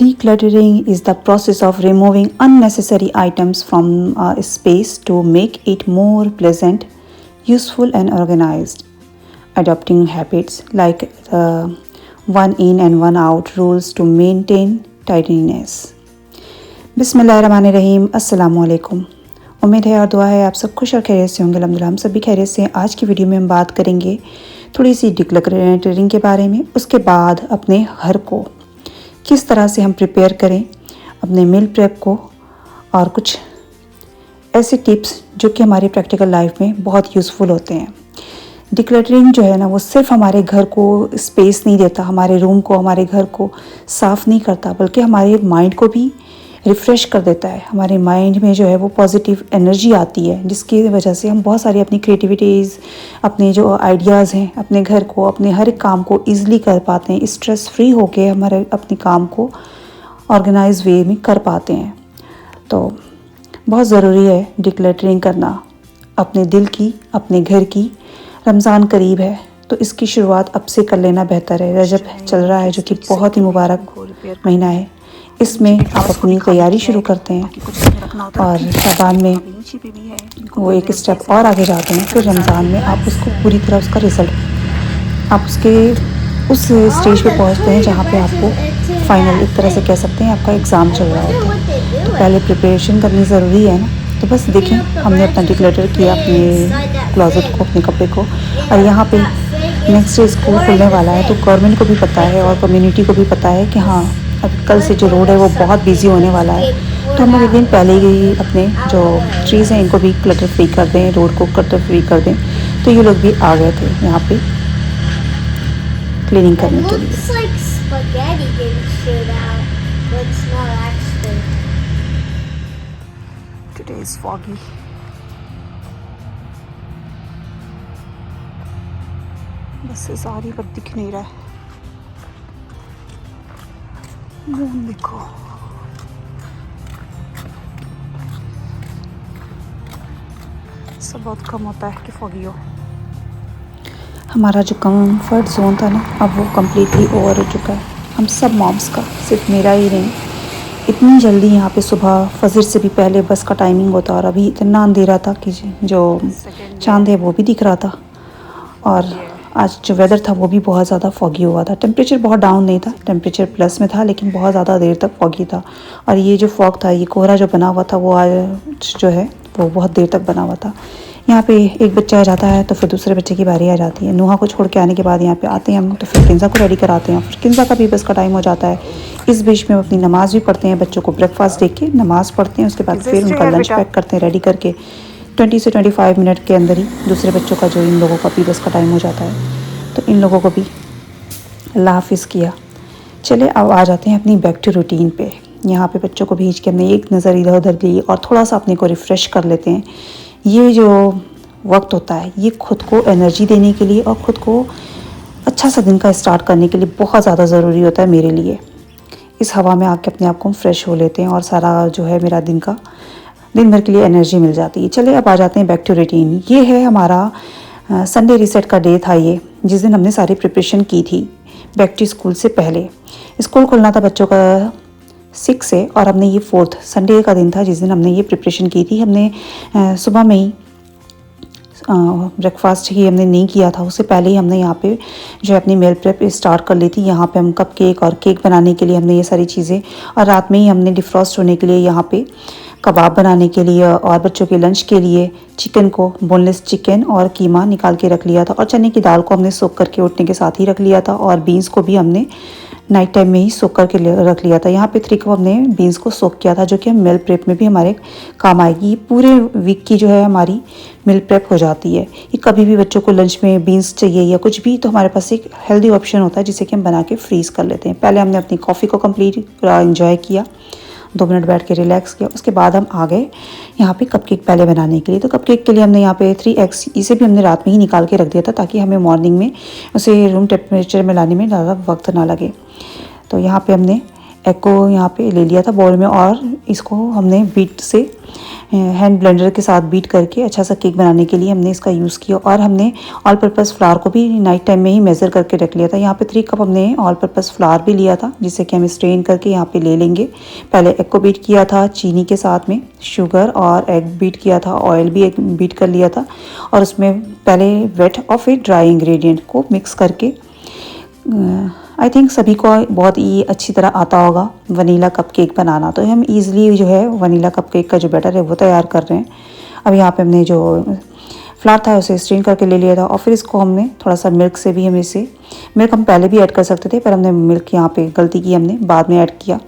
Decluttering is the process of removing unnecessary items from a space to make it more pleasant, useful, and organized. Adopting habits like the one in and one out rules to maintain tidiness. बिस्मिल्लाहिर्रहमानिर्रहीम, अस्सलाम वालेकुम। उम्मीद है और दुआ है आप सब खुश और खैरियत से होंगे। अल्हम्दुलिल्लाह हम सभी खैरियत से। आज की वीडियो में हम बात करेंगे थोड़ी सी डिक्लटरिंग के बारे में। उसके बाद अपने घर को किस तरह से हम प्रिपेयर करें, अपने मील प्रेप को, और कुछ ऐसे टिप्स जो कि हमारी प्रैक्टिकल लाइफ में बहुत यूज़फुल होते हैं। डिक्लटरिंग जो है ना, वो सिर्फ हमारे घर को स्पेस नहीं देता, हमारे रूम को, हमारे घर को साफ़ नहीं करता, बल्कि हमारे माइंड को भी रिफ़्रेश कर देता है। हमारे माइंड में जो है वो पॉजिटिव एनर्जी आती है, जिसकी वजह से हम बहुत सारी अपनी क्रिएटिविटीज़, अपने जो आइडियाज़ हैं, अपने घर को, अपने हर एक काम को ईज़िली कर पाते हैं। स्ट्रेस फ्री होके हमारे अपने काम को ऑर्गेनाइज वे में कर पाते हैं। तो बहुत ज़रूरी है डिक्लटरिंग करना अपने दिल की, अपने घर की। रमज़ान करीब है तो इसकी शुरुआत अब से कर लेना बेहतर है। रजब चल रहा है जो कि बहुत ही मुबारक महीना है। इसमें आप अपनी तैयारी शुरू करते हैं और शाबान में वो एक स्टेप और आगे जाते हैं। फिर रमज़ान में आप उसको पूरी तरह उसका रिज़ल्ट, आप उसके उस स्टेज पे पहुंचते हैं जहां पे आपको फाइनल, एक तरह से कह सकते हैं, आपका एग्ज़ाम चल रहा होता है। तो पहले प्रिपरेशन करनी ज़रूरी है ना। तो बस देखें, हमने अपना डिक्लटर किया अपने क्लोजेट को, अपने कपड़े को, और यहाँ पे नेक्स्ट डे स्कूल खुलने वाला है। तो गवर्नमेंट को भी पता है और कम्युनिटी को भी पता है कि हाँ, अब कल से जो रोड है वो बहुत बिजी होने वाला है। तो हम लोग एक दिन पहले ही अपने जो ट्रीज़ हैं इनको भी क्लटर फ्री कर दें, रोड को क्लटर फ्री कर दें। तो ये लोग भी आ गए थे यहाँ पे क्लीनिंग करने के लिए। Today is foggy. बसेस आ रही पर दिख नहीं रहा है। मून देखो, सब बहुत कम होता है कि फॉगी हो। हमारा जो कंफर्ट जोन था ना, अब वो कम्प्लीटली ओवर हो चुका है। हम सब मॉम्स का, सिर्फ मेरा ही नहीं। इतनी जल्दी यहाँ पे सुबह फजर से भी पहले बस का टाइमिंग होता, और अभी इतना अंधेरा था कि जो चांद है वो भी दिख रहा था। और आज जो वेदर था वो भी बहुत ज़्यादा फॉगी हुआ था। टेम्परेचर बहुत डाउन नहीं था, टेम्परेचर प्लस में था, लेकिन बहुत ज़्यादा देर तक फॉगी था। और ये जो फॉग था, ये कोहरा जो बना हुआ था, वो आज जो है वो बहुत देर तक बना हुआ था। यहाँ पे एक बच्चा आ जाता है तो फिर दूसरे बच्चे की बारी आ जाती है। नूहा को छोड़ के आने के बाद यहाँ पे आते हैं हम, तो फिर किन्ज़ा को रेडी कराते हैं। फिर किन्ज़ा का भी बस का टाइम हो जाता है। इस बीच में अपनी नमाज़ भी पढ़ते हैं, बच्चों को ब्रेकफास्ट दे के नमाज़ पढ़ते हैं। उसके बाद फिर उनका लंच पैक करते हैं रेडी करके। 20 से 25 मिनट के अंदर ही दूसरे बच्चों का, जो इन लोगों का भी बस का टाइम हो जाता है। तो इन लोगों को भी अल्लाह हाफिज़ किया। चले अब आ जाते हैं अपनी बैक टू रूटीन पे। यहाँ पे बच्चों को भेज के हमने एक नज़र इधर उधर ली और थोड़ा सा अपने को रिफ़्रेश कर लेते हैं। ये जो वक्त होता है, ये खुद को एनर्जी देने के लिए और ख़ुद को अच्छा सा दिन का स्टार्ट करने के लिए बहुत ज़्यादा ज़रूरी होता है मेरे लिए। इस हवा में आके अपने आप को हम फ्रेश हो लेते हैं और सारा जो है मेरा दिन भर के लिए एनर्जी मिल जाती है। चले अब आ जाते हैं बैक टू रूटीन। ये है हमारा संडे रीसेट का डे था ये, जिस दिन हमने सारी प्रिपरेशन की थी बैक टू स्कूल से पहले। स्कूल खुलना था बच्चों का 6 से, और हमने ये 4th संडे का दिन था जिस दिन हमने ये प्रिपरेशन की थी। हमने सुबह में ही ब्रेकफास्ट ही हमने नहीं किया था, उससे पहले ही हमने यहाँ पे जो है अपनी मील प्रेप स्टार्ट कर ली थी। यहाँ पे हम कप केक और केक बनाने के लिए हमने ये सारी चीज़ें, और रात में ही हमने डिफ्रॉस्ट होने के लिए यहाँ पे कबाब बनाने के लिए और बच्चों के लंच के लिए चिकन को, बोनलेस चिकन और कीमा निकाल के रख लिया था। और चने की दाल को हमने सोख करके उठने के साथ ही रख लिया था, और बीन्स को भी हमने नाइट टाइम में ही सोख करके रख लिया था। यहाँ पे 3 कप हमने बीन्स को सोख किया था, जो कि हम मील प्रेप में भी हमारे काम आएगी। पूरे वीक की जो है हमारी मील प्रेप हो जाती है। ये कभी भी बच्चों को लंच में बीन्स चाहिए या कुछ भी, तो हमारे पास एक हेल्दी ऑप्शन होता है जिसे कि हम बना के फ्रीज़ कर लेते हैं। पहले हमने अपनी कॉफ़ी को कम्प्लीट इंजॉय किया, 2 मिनट बैठ के रिलैक्स किया। उसके बाद हम आ गए यहाँ पे कपकेक पहले बनाने के लिए। तो कपकेक के लिए हमने यहाँ पे 3 एग्स, इसे भी हमने रात में ही निकाल के रख दिया था ताकि हमें मॉर्निंग में उसे रूम टेम्परेचर में लाने में ज़्यादा वक्त ना लगे। तो यहाँ पे हमने एग को यहाँ पे ले लिया था बाउल में और इसको हमने बीट से हैंड ब्लेंडर के साथ बीट करके अच्छा सा केक बनाने के लिए हमने इसका यूज़ किया। और हमने ऑल पर्पज़ फ्लावर को भी नाइट टाइम में ही मेज़र करके रख लिया था। यहाँ पे 3 कप हमने ऑल पर्पज़ फ्लावर भी लिया था, जिससे कि हम स्ट्रेन करके यहाँ पे ले लेंगे। पहले एग को बीट किया था चीनी के साथ में, शुगर और एग बीट किया था, ऑयल भी एक बीट कर लिया था और उसमें पहले वेट और फिर ड्राई इंग्रेडिएंट को मिक्स करके आई थिंक सभी को बहुत ही अच्छी तरह आता होगा वनीला कपकेक बनाना। तो हम इजीली जो है वनीला कपकेक का जो बैटर है वो तैयार कर रहे हैं। अब यहाँ पे हमने जो फ्लावर था उसे स्ट्रेन करके ले लिया था और फिर इसको हमने थोड़ा सा मिल्क से भी, हम इसे मिल्क हम पहले भी ऐड कर सकते थे पर हमने मिल्क यहाँ पे गलती की, हमने बाद में ऐड किया।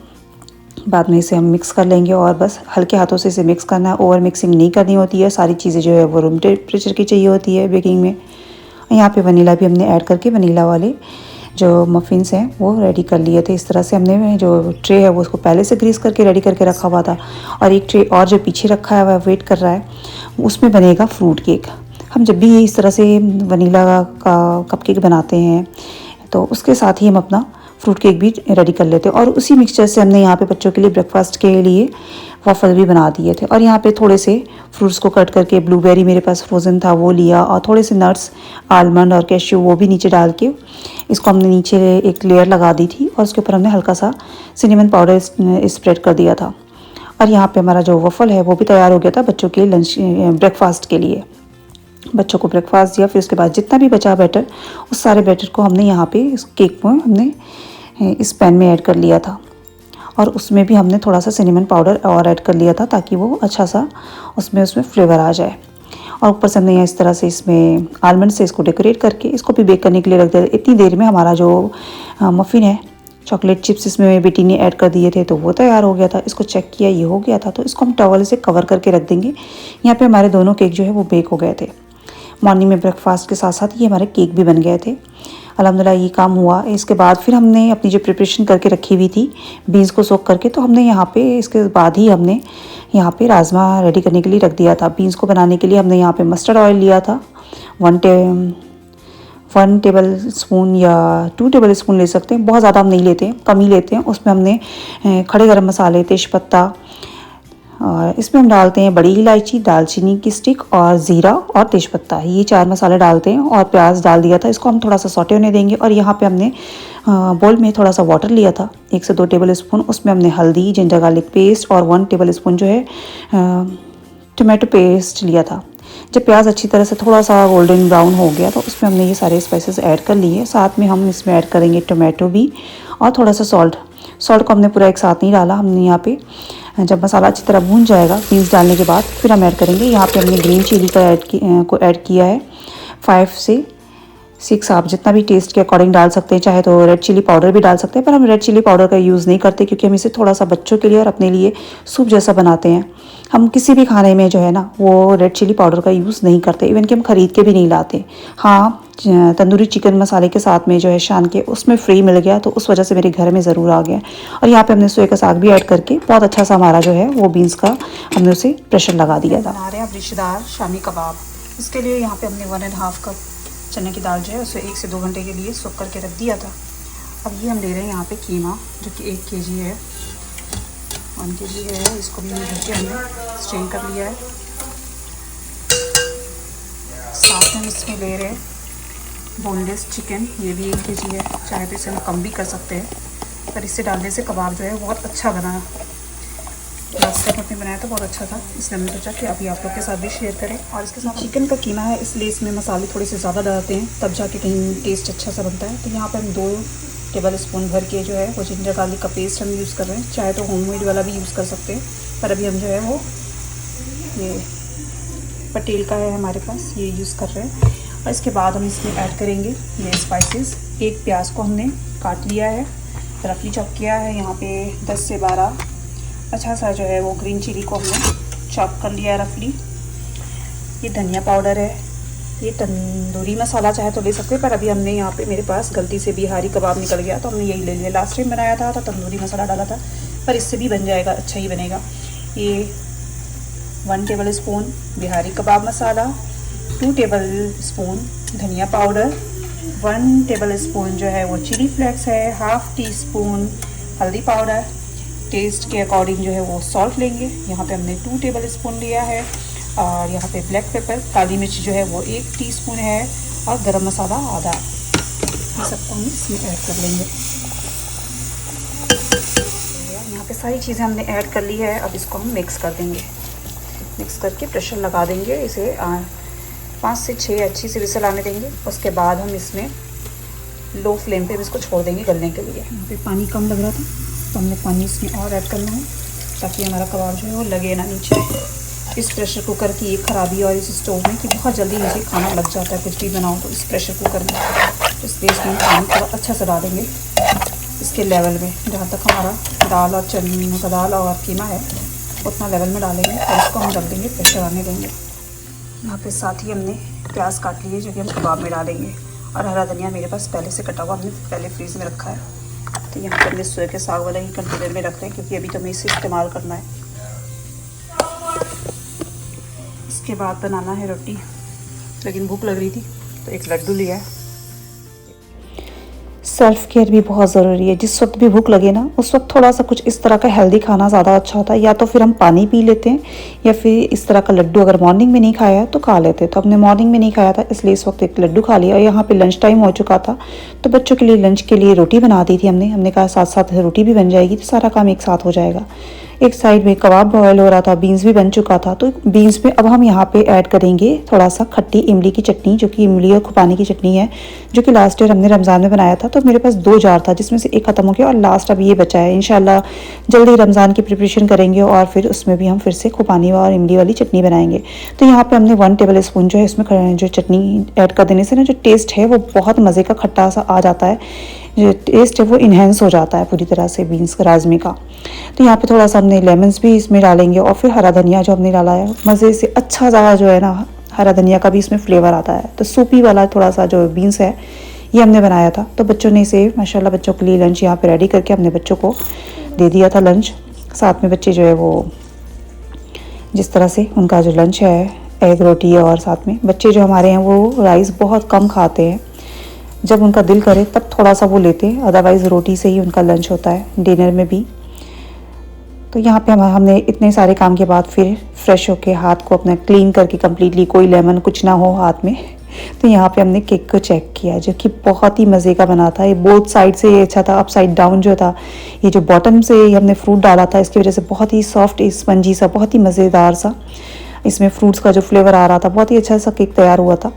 बाद में इसे हम मिक्स कर लेंगे और बस हल्के हाथों से इसे मिक्स करना है, ओवर मिक्सिंग नहीं करनी होती है। सारी चीज़ें जो है वो रूम टेम्परेचर की चाहिए होती है बेकिंग में। यहाँ पे वनीला भी हमने ऐड करके वनीला वाले जो मफ़िन्स हैं वो रेडी कर लिए थे। इस तरह से हमने जो ट्रे है वो उसको पहले से ग्रीस करके रेडी करके रखा हुआ था और एक ट्रे और जो पीछे रखा है वह वेट कर रहा है, उसमें बनेगा फ्रूट केक। हम जब भी इस तरह से वनीला का कपकेक बनाते हैं तो उसके साथ ही हम अपना फ्रूट केक भी रेडी कर लेते हैं। और उसी मिक्सचर से हमने यहाँ पे बच्चों के लिए ब्रेकफास्ट के लिए वॉफल भी बना दिए थे। और यहाँ पे थोड़े से फ्रूट्स को कट करके, ब्लूबेरी मेरे पास फ्रोज़न था वो लिया और थोड़े से नट्स, आलमंड और कैश्यू वो भी नीचे डाल के इसको हमने नीचे एक लेयर लगा दी थी और उसके ऊपर हमने हल्का सा सिनेमन पाउडर स्प्रेड कर दिया था। और यहाँ पे हमारा जो वॉफल है वो भी तैयार हो गया था बच्चों के लंच ब्रेकफास्ट के लिए। बच्चों को ब्रेकफास्ट दिया, फिर उसके बाद जितना भी बचा बैटर उस सारे बैटर को हमने यहाँ पे इस केक में हमने इस पैन में ऐड कर लिया था और उसमें भी हमने थोड़ा सा सिनेमन पाउडर और ऐड कर लिया था ताकि वो अच्छा सा उसमें फ्लेवर आ जाए। और ऊपर से हमने इस तरह से इसमें आलमंड से इसको डेकोरेट करके इसको भी बेक करने के लिए रख दिया। इतनी देर में हमारा जो मफ़िन है, चॉकलेट चिप्स इसमें बेटी ने ऐड कर दिए थे तो वो तैयार हो गया था। इसको चेक किया, ये हो गया था, तो इसको हम टॉवल से कवर करके रख देंगे। यहाँ पे हमारे दोनों केक जो है वो बेक हो गए थे। मॉर्निंग में ब्रेकफास्ट के साथ साथ ये हमारे केक भी बन गए थे। अल्हम्दुलिल्लाह ये काम हुआ। इसके बाद फिर हमने अपनी जो प्रिपरेशन करके रखी हुई थी बीन्स को सोक करके, तो हमने यहाँ पे इसके बाद ही हमने यहाँ पे राजमा रेडी करने के लिए रख दिया था। बीन्स को बनाने के लिए हमने यहाँ पे मस्टर्ड ऑयल लिया था 1 टेबल स्पून या 2 टेबल स्पून ले सकते हैं, बहुत ज़्यादा हम नहीं लेते हैं, कम ही लेते हैं। उसमें हमने खड़े गरम मसाले, तेज़पत्ता और इसमें हम डालते हैं बड़ी इलायची, दालचीनी की स्टिक और ज़ीरा और तेज़पत्ता, ये 4 मसाले डालते हैं। और प्याज डाल दिया था, इसको हम थोड़ा सा सौटे होने देंगे। और यहाँ पे हमने बोल में थोड़ा सा वाटर लिया था 1 से 2 टेबल स्पून, उसमें हमने हल्दी, जिंजर गार्लिक पेस्ट और 1 टेबल स्पून जो है टोमेटो पेस्ट लिया था। जब प्याज अच्छी तरह से थोड़ा सा गोल्डन ब्राउन हो गया तो उसमें हमने ये सारे स्पाइसेस ऐड कर लिए। साथ में हम इसमें ऐड करेंगे टोमेटो भी और थोड़ा सा सॉल्ट को हमने पूरा एक साथ नहीं डाला। हमने यहाँ पे जब मसाला अच्छी तरह भून जाएगा बीन्स डालने के बाद फिर हम ऐड करेंगे। यहाँ पे हमने ग्रीन चिली का ऐड किया है 5 से 6, आप जितना भी टेस्ट के अकॉर्डिंग डाल सकते हैं, चाहे तो रेड चिली पाउडर भी डाल सकते हैं, पर हम रेड चिली पाउडर का यूज़ नहीं करते क्योंकि हम इसे थोड़ा सा बच्चों के लिए और अपने लिए सूप जैसा बनाते हैं। हम किसी भी खाने में जो है ना वो रेड चिली पाउडर का यूज़ नहीं करते, इवन कि हम ख़रीद के भी नहीं लाते। हाँ, तंदूरी चिकन मसाले के साथ में जो है शान के उसमें फ्री मिल गया तो उस वजह से मेरे घर में ज़रूर आ गया। और यहाँ पे हमने सोए का साग भी ऐड करके बहुत अच्छा सा हमारा जो है वो बीन्स का हमने उसे प्रेशर लगा दिया था। बना रहे हैं रिश्तेदार शामी कबाब। इसके लिए यहाँ पे हमने 1.5 कप चने की दाल जो है उसे 1 से 2 घंटे के लिए सोक करके रख दिया था। अब ये हम ले रहे हैं यहाँ पे कीमा जो कि 1 kg है, 1 kg है। इसको भी धो के हमने स्ट्रेन कर लिया है। साथ में इसमें ले रहे हैं बोनलेस चिकन, ये भी 1 kg है। चाहे तो इसे हम कम भी कर सकते हैं, पर इससे डालने से कबाब जो है बहुत अच्छा बना। लास्ट टाइम अपने बनाया था बहुत अच्छा था, इसलिए हमने सोचा कि अभी आप लोग के साथ भी शेयर करें। और इसके साथ चिकन का कीमा है इसलिए इसमें मसाले थोड़े से ज़्यादा डालते हैं तब जाके कहीं टेस्ट अच्छा सा बनता है। तो यहाँ पर हम 2 टेबल स्पून भर के जो है वो जिंजर गार्लिक का पेस्ट हम यूज़ कर रहे हैं। चाहे तो होममेड वाला भी यूज़ कर सकते हैं, पर अभी हम जो है वो ये पटेल का है हमारे पास, ये यूज़ कर रहे हैं। और इसके बाद हम इसमें ऐड करेंगे ये स्पाइसेस। 1 प्याज को हमने काट लिया है, रफली चॉप किया है। यहाँ पे 10 से 12 अच्छा सा जो है वो ग्रीन चिली को हमने चॉप कर लिया है रफली। ये धनिया पाउडर है, ये तंदूरी मसाला चाहे तो ले सकते हैं, पर अभी हमने यहाँ पे मेरे पास गलती से बिहारी कबाब निकल गया तो हमने यही ले लिया। लास्ट टाइम बनाया था तो तंदूरी मसाला डाला था, पर इससे भी बन जाएगा, अच्छा ही बनेगा। ये 1 टेबल स्पून बिहारी कबाब मसाला, 2 टेबल स्पून धनिया पाउडर, 1 टेबल स्पून जो है वो चिली फ्लेक्स है, 1/2 टीस्पून हल्दी पाउडर, टेस्ट के अकॉर्डिंग जो है वो सॉल्ट लेंगे। यहाँ पे हमने 2 टेबल स्पून लिया है। और यहाँ पे ब्लैक पेपर, काली मिर्च जो है वो 1 टीस्पून है। और गरम मसाला आधा। ये सबको हम इसमें ऐड कर लेंगे। यहाँ पे सारी चीज़ें हमने ऐड कर ली है। अब इसको हम मिक्स कर देंगे। मिक्स करके प्रेशर लगा देंगे। इसे 5 से 6 अच्छी सी विसल आने देंगे। उसके बाद हम इसमें लो फ्लेम पे इसको छोड़ देंगे गलने के लिए। यहाँ पे पानी कम लग रहा था तो हमने पानी इसमें और ऐड करना है ताकि हमारा कबाब जो है वो लगे ना नीचे। इस प्रेशर कुकर की एक ख़राबी और इस स्टोव में कि बहुत जल्दी नीचे खाना लग जाता है। कुछ भी बनाओ तो इस प्रेशर कुकर में, तो इसलिए इसमें पानी थोड़ा अच्छा से डालेंगे इसके लेवल में, जहाँ तक हमारा दाल और चने का दाल और कीमा है उतना लेवल में डालेंगे। और इसको हम रख देंगे, प्रेशर आने देंगे। यहाँ पे साथ ही हमने प्याज काट लिए जो कि हम कबाब में डालेंगे। और हरा धनिया मेरे पास पहले से कटा हुआ हमने पहले फ्रीज में रखा है। तो यहाँ पर हमने सोए के साग वाला ही कंटेनर में रख रहे हैं क्योंकि अभी तो हमें इसे इस्तेमाल करना है। इसके बाद बनाना है रोटी, लेकिन भूख लग रही थी तो एक लड्डू लिया है। सेल्फ केयर भी बहुत ज़रूरी है। जिस वक्त भी भूख लगे ना उस वक्त थोड़ा सा कुछ इस तरह का हेल्दी खाना ज़्यादा अच्छा होता है। या तो फिर हम पानी पी लेते हैं या फिर इस तरह का लड्डू अगर मॉर्निंग में नहीं खाया है तो खा लेते हैं। तो हमने मॉर्निंग में नहीं खाया था इसलिए इस वक्त एक लड्डू खा लिया। और यहाँ पे लंच टाइम हो चुका था तो बच्चों के लिए लंच के लिए रोटी बना दी थी हमने कहा साथ साथ रोटी भी बन जाएगी तो सारा काम एक साथ हो जाएगा। एक साइड में कबाब बॉयल हो रहा था, बीन्स भी बन चुका था। तो बीन्स में अब हम यहाँ पे ऐड करेंगे थोड़ा सा खट्टी इमली की चटनी, जो कि इमली और खुबानी की चटनी है, जो कि लास्ट ईयर हमने रमज़ान में बनाया था। तो मेरे पास 2 जार था जिसमें से एक ख़त्म हो गया और लास्ट अब ये बचा है। इंशाल्लाह जल्दी रमज़ान की प्रिपरेशन करेंगे और फिर उसमें भी हम फिर से खुबानी और इमली वाली चटनी बनाएंगे। तो यहाँ पर हमने 1 टेबल स्पून जो है इसमें जो चटनी ऐड कर देने से ना जो टेस्ट है वो बहुत मज़े का खट्टा सा आ जाता है। जो टेस्ट है वो इन्हेंस हो जाता है पूरी तरह से बीन्स राजमे का। तो यहाँ पे थोड़ा सा हमने लेमन्स भी इसमें डालेंगे और फिर हरा धनिया जो हमने डाला है मज़े से अच्छा ज़्यादा जो है ना हरा धनिया का भी इसमें फ्लेवर आता है। तो सूपी वाला थोड़ा सा जो बीन्स है ये हमने बनाया था। तो बच्चों ने इसे माशाल्लाह बच्चों के लिए लंच यहाँ पे रेडी करके हमने बच्चों को दे दिया था लंच। साथ में बच्चे जो है वो जिस तरह से उनका जो लंच है एग रोटी है। और साथ में बच्चे जो हमारे हैं वो राइस बहुत कम खाते हैं। जब उनका दिल करे तब थोड़ा सा वो लेते हैं, अदरवाइज़ रोटी से ही उनका लंच होता है डिनर में भी। तो यहाँ पे हमने इतने सारे काम के बाद फिर फ्रेश होके हाथ को अपना क्लीन करके कम्प्लीटली, कोई लेमन कुछ ना हो हाथ में, तो यहाँ पे हमने केक को चेक किया जो कि बहुत ही मज़े का बना था। ये बोथ साइड से ये अच्छा था। अपसाइड डाउन जो था, ये जो बॉटम से हमने फ्रूट डाला था इसकी वजह से बहुत ही सॉफ्ट स्पंजी सा, बहुत ही मज़ेदार सा इसमें फ्रूट्स का जो फ्लेवर आ रहा था, बहुत ही अच्छा सा केक तैयार हुआ था।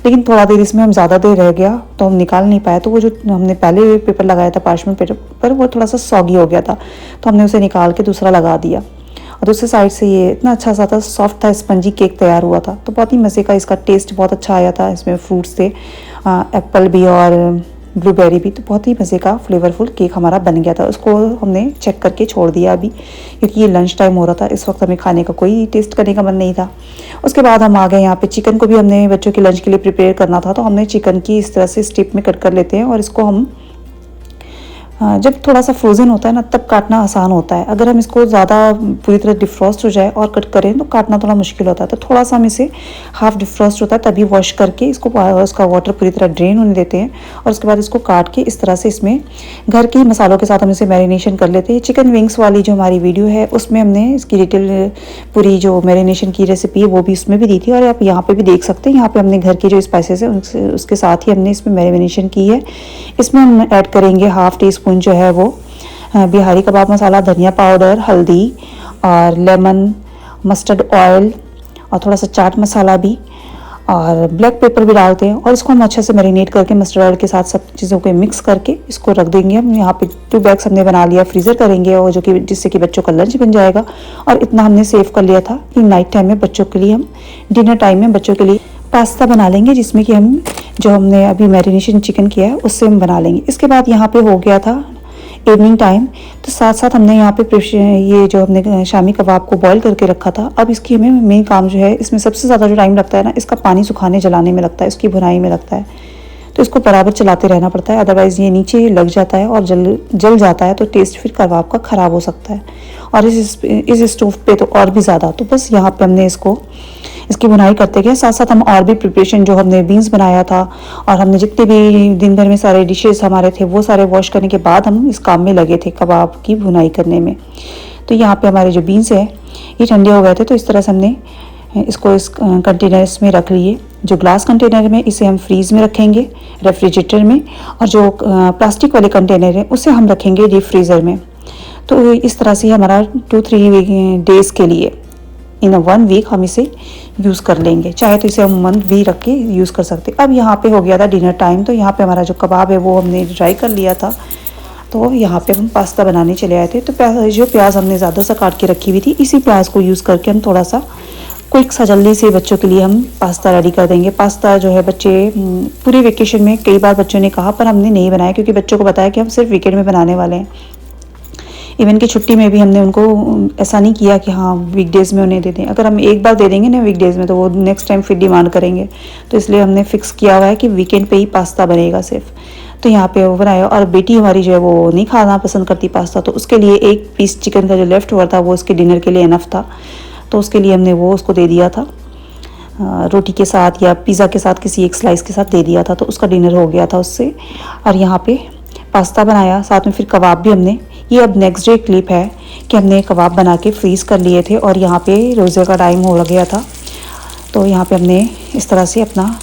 लेकिन थोड़ा देर इसमें हम ज़्यादा देर रह गया तो हम निकाल नहीं पाए। तो वो जो हमने पहले पेपर लगाया था पार्चमेंट पेपर वो थोड़ा सा सॉगी हो गया था तो हमने उसे निकाल के दूसरा लगा दिया। और दूसरी साइड से ये इतना अच्छा सा था, सॉफ्ट था, स्पंजी केक तैयार हुआ था। तो बहुत ही मज़े का इसका टेस्ट बहुत अच्छा आया था। इसमें फ्रूट्स थे, एप्पल भी और ब्लूबेरी भी। तो बहुत ही मज़े का फ्लेवरफुल केक हमारा बन गया था। उसको हमने चेक करके छोड़ दिया अभी क्योंकि ये लंच टाइम हो रहा था। इस वक्त हमें खाने का कोई टेस्ट करने का मन नहीं था। उसके बाद हम आ गए यहाँ पे चिकन को भी हमने बच्चों के लंच के लिए प्रिपेयर करना था। तो हमने चिकन की इस तरह से स्ट्रिप में कट कर लेते हैं और इसको हम जब थोड़ा सा फ्रोज़न होता है ना तब काटना आसान होता है। अगर हम इसको ज़्यादा पूरी तरह डिफ्रॉस्ट हो जाए और कट करें तो काटना थोड़ा मुश्किल होता है। तो थोड़ा सा हम इसे हाफ़ डिफ्रॉस्ट होता है तभी वॉश करके इसको उसका वाटर पूरी तरह ड्रेन होने देते हैं। और उसके बाद इसको काट के इस तरह से इसमें घर के मसालों के साथ हम इसे मैरिनेशन कर लेते हैं। चिकन विंग्स वाली जो हमारी वीडियो है उसमें हमने इसकी डिटेल पूरी जो मैरिनेशन की रेसिपी है वो भी उसमें भी दी थी। और आप यहाँ पर भी देख सकते हैं, यहाँ पर हमने घर के जो स्पाइसेस है उसके साथ ही हमने इसमें मैरिनेशन की है। इसमें हम ऐड करेंगे हाफ़ टी स्पून जो है वो बिहारी कबाब मसाला, धनिया पाउडर, हल्दी और लेमन, मस्टर्ड ऑयल और थोड़ा सा चाट मसाला भी और ब्लैक पेपर भी डालते हैं। और इसको हम अच्छे से मैरिनेट करके मस्टर्ड ऑयल के साथ सब चीज़ों को मिक्स करके इसको रख देंगे। हम यहाँ पे 2 बैग्स हमने बना लिया, फ्रीज़र करेंगे और जो कि जिससे कि बच्चों का लंच बन जाएगा। और इतना हमने सेव कर लिया था कि नाइट टाइम में बच्चों के लिए हम डिनर टाइम में बच्चों के लिए पास्ता बना लेंगे, जिसमें कि हम जो हमने अभी मैरिनेशन चिकन किया है उससे हम बना लेंगे। इसके बाद यहाँ पे हो गया था इवनिंग टाइम। तो साथ साथ हमने यहाँ पे ये जो हमने शामी कबाब को बॉईल करके रखा था। अब इसकी हमें मेन काम जो है, इसमें सबसे ज़्यादा जो टाइम लगता है ना, इसका पानी सुखाने जलाने में लगता है, इसकी भुनाई में लगता है। तो इसको बराबर चलाते रहना पड़ता है, अदरवाइज़ ये नीचे लग जाता है और जल जाता है तो टेस्ट फिर कबाब का ख़राब हो सकता है। और इस स्टोव पे तो और भी ज़्यादा। तो बस यहाँ पे हमने इसको इसकी बुनाई करते गए। साथ साथ हम और भी प्रिपरेशन, जो हमने बीन्स बनाया था और हमने जितने भी दिन भर में सारे डिशेस हमारे थे वो सारे वॉश करने के बाद हम इस काम में लगे थे कबाब की बुनाई करने में। तो यहाँ पे हमारे जो बीन्स हैं ये ठंडे हो गए थे, तो इस तरह से हमने इसको इस कंटेनर्स में रख लिए। जो ग्लास कंटेनर में, इसे हम फ्रीज में रखेंगे रेफ्रिजरेटर में, और जो प्लास्टिक वाले कंटेनर है उसे हम रखेंगे डीप फ्रीज़र में। तो इस तरह से हमारा 2-3 डेज़ के लिए, इन 1 वीक हम इसे यूज़ कर लेंगे। चाहे तो इसे हम मंथ भी रख के यूज़ कर सकते। अब यहाँ पे हो गया था डिनर टाइम, तो यहाँ पे हमारा जो कबाब है वो हमने ड्राई कर लिया था। तो यहाँ पे हम पास्ता बनाने चले आए थे। तो जो प्याज हमने ज़्यादा सा काट के रखी हुई थी, इसी प्याज को यूज़ करके हम थोड़ा सा क्विक सा जल्दी से बच्चों के लिए हम पास्ता रेडी कर देंगे। पास्ता जो है बच्चे पूरे वेकेशन में कई बार बच्चों ने कहा, पर हमने नहीं बनाया क्योंकि बच्चों को बताया कि हम सिर्फ वीकेंड में बनाने वाले हैं। इवन की छुट्टी में भी हमने उनको ऐसा नहीं किया कि हाँ वीकडेज़ में उन्हें दे दें। अगर हम एक बार दे देंगे ना वीकडेज़ में, तो वो नेक्स्ट टाइम फिर डिमांड करेंगे। तो इसलिए हमने फिक्स किया हुआ है कि वीकेंड पे ही पास्ता बनेगा सिर्फ। तो यहाँ पे वो बनाया, और बेटी हमारी जो है वो नहीं खाना पसंद करती पास्ता, तो उसके लिए 1 पीस चिकन का जो लेफ्ट ओवर था वो उसके डिनर के लिए इनफ था। तो उसके लिए हमने वो उसको दे दिया था, रोटी के साथ या पिज़्ज़ा के साथ किसी एक स्लाइस के साथ दे दिया था। तो उसका डिनर हो गया था उससे। और यहाँ पे पास्ता बनाया, साथ में फिर कबाब भी हमने, ये अब नेक्स्ट डे क्लिप है कि हमने कबाब बना के फ्रीज़ कर लिए थे। और यहाँ पे रोज़े का टाइम हो गया था, तो यहाँ पे हमने इस तरह से अपना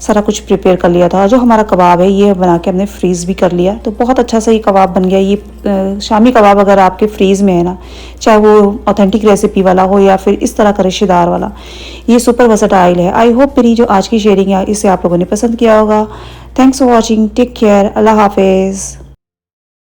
सारा कुछ प्रिपेयर कर लिया था। जो हमारा कबाब है ये बना के हमने फ्रीज़ भी कर लिया। तो बहुत अच्छा सा ये कबाब बन गया। ये शामी कबाब अगर आपके फ्रीज़ में है ना, चाहे वो ऑथेंटिक रेसिपी वाला हो या फिर इस तरह का रिश्तेदार वाला, ये सुपर वर्सेटाइल है। आई होप मेरी जो आज की शेयरिंग है इसे आप लोगों ने पसंद किया होगा। Thanks for watching, take care, अल्लाह हाफिज़।